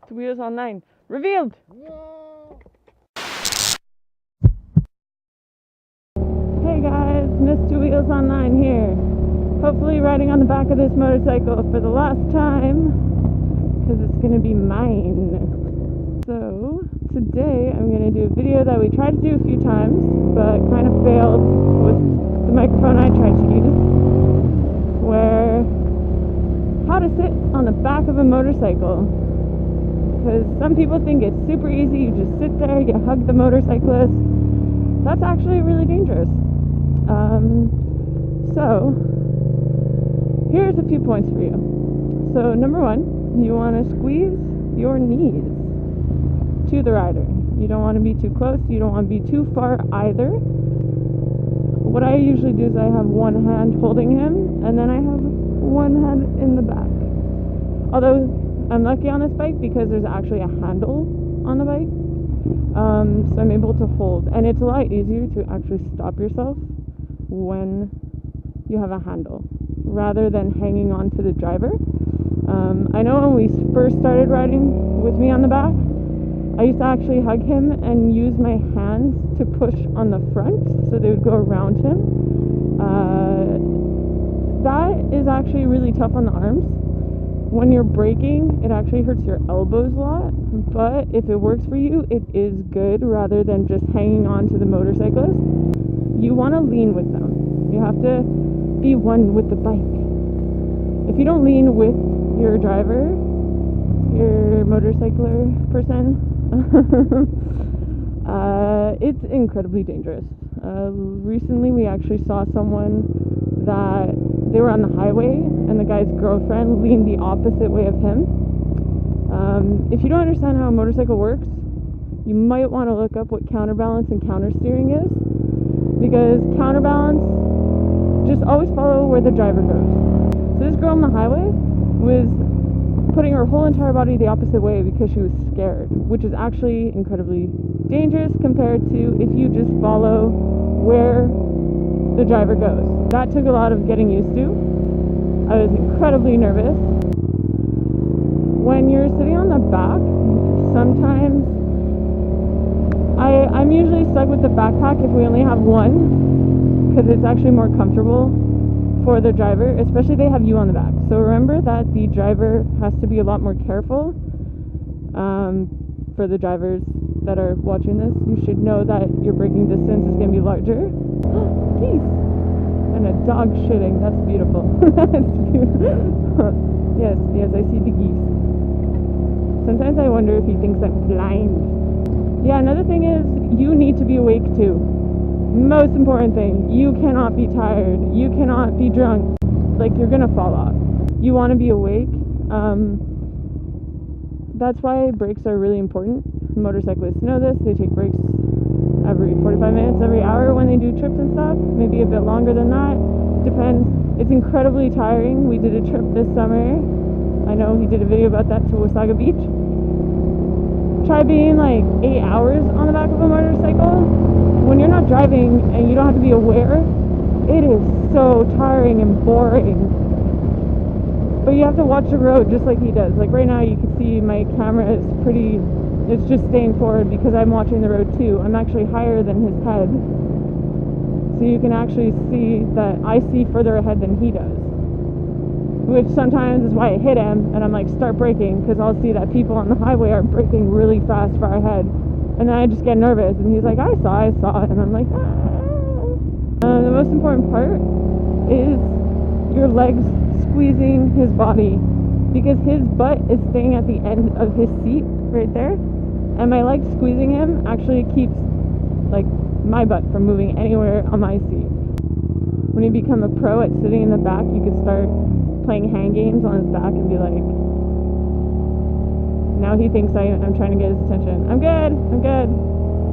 to Wheels Online. Revealed! Hey guys, Miss Two Wheels Online here. Hopefully riding on the back of this motorcycle for the last time, because it's going to be mine. So, today I'm going to do a video that we tried to do a few times, but kind of failed with the microphone I tried to use, where how to sit on the back of a motorcycle. Because some people think it's super easy, you just sit there, you hug the motorcyclist. That's actually really dangerous. So, here's a few points for you. So, number one, you want to squeeze your knees to the rider. You don't want to be too close, you don't want to be too far either. What I usually do is I have one hand holding him, and then I have one hand in the back. Although, I'm lucky on this bike because there's actually a handle on the bike. So I'm able to hold. And it's a lot easier to actually stop yourself when you have a handle, rather than hanging on to the driver. I know when we first started riding with me on the back, I used to actually hug him and use my hands to push on the front so they would go around him. That is actually really tough on the arms. When you're braking, it actually hurts your elbows a lot, but if it works for you, it is good rather than just hanging on to the motorcyclist. You want to lean with them. You have to be one with the bike. If you don't lean with your driver, your motorcycler person, it's incredibly dangerous. Recently we actually saw someone that they were on the highway and the guy's girlfriend leaned the opposite way of him. If you don't understand how a motorcycle works, you might want to look up what counterbalance and countersteering is, because counterbalance, just always follow where the driver goes. So this girl on the highway was putting her whole entire body the opposite way because she was scared, which is actually incredibly dangerous compared to if you just follow where the driver goes. That took a lot of getting used to. I was incredibly nervous. When you're sitting on the back, sometimes I'm usually stuck with the backpack if we only have one, because it's actually more comfortable for the driver, especially they have you on the back. So remember that the driver has to be a lot more careful. For the drivers that are watching this, you should know that your braking distance is going to be larger. Geese! And a dog shitting. That's beautiful. That's beautiful. Yes, I see the geese. Sometimes I wonder if he thinks I'm blind. Yeah, another thing is, you need to be awake too. Most important thing, you cannot be tired. You cannot be drunk. Like, you're gonna fall off. You want to be awake. That's why brakes are really important. Motorcyclists know this. They take breaks every 45 minutes, every hour when they do trips and stuff. Maybe a bit longer than that. Depends. It's incredibly tiring. We did a trip this summer. I know he did a video about that to Wasaga Beach. Try being like 8 hours on the back of a motorcycle. When you're not driving and you don't have to be aware, it is so tiring and boring. But you have to watch the road just like he does. Like right now you can see my camera is it's just staying forward because I'm watching the road too. I'm actually higher than his head. So you can actually see that I see further ahead than he does. Which sometimes is why I hit him and I'm like, start braking, because I'll see that people on the highway are braking really fast far ahead. And then I just get nervous and he's like, I saw it. And I'm like, ah. The most important part is your legs squeezing his body, because his butt is staying at the end of his seat right there, and my legs squeezing him actually keeps like my butt from moving anywhere on my seat. When you become a pro at sitting in the back, you could start playing hand games on his back and be like, now he thinks I'm trying to get his attention. I'm good.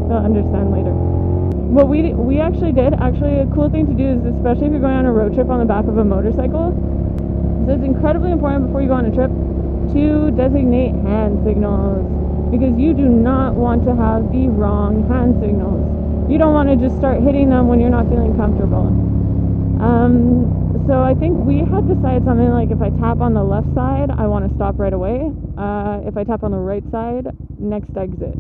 They'll understand later. What we actually did, a cool thing to do is, especially if you're going on a road trip on the back of a motorcycle, so it's incredibly important before you go on a trip to designate hand signals, because you do not want to have the wrong hand signals. You don't want to just start hitting them when you're not feeling comfortable. So I think we had decided something like, if I tap on the left side, I want to stop right away. If I tap on the right side, next exit.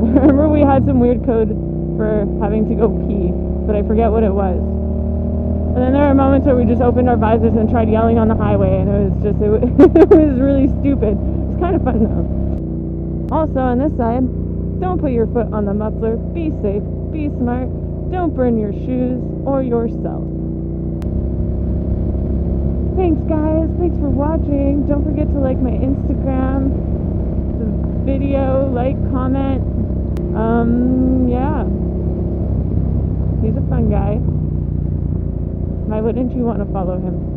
I remember we had some weird code for having to go pee, but I forget what it was. And then there were moments where we just opened our visors and tried yelling on the highway, and it was really stupid. It's kind of fun though. Also on this side, don't put your foot on the muffler. Be safe, be smart, don't burn your shoes or yourself. Thanks guys, thanks for watching. Don't forget to like my Instagram, the video, like, comment. Yeah. He's a fun guy. Why wouldn't you want to follow him?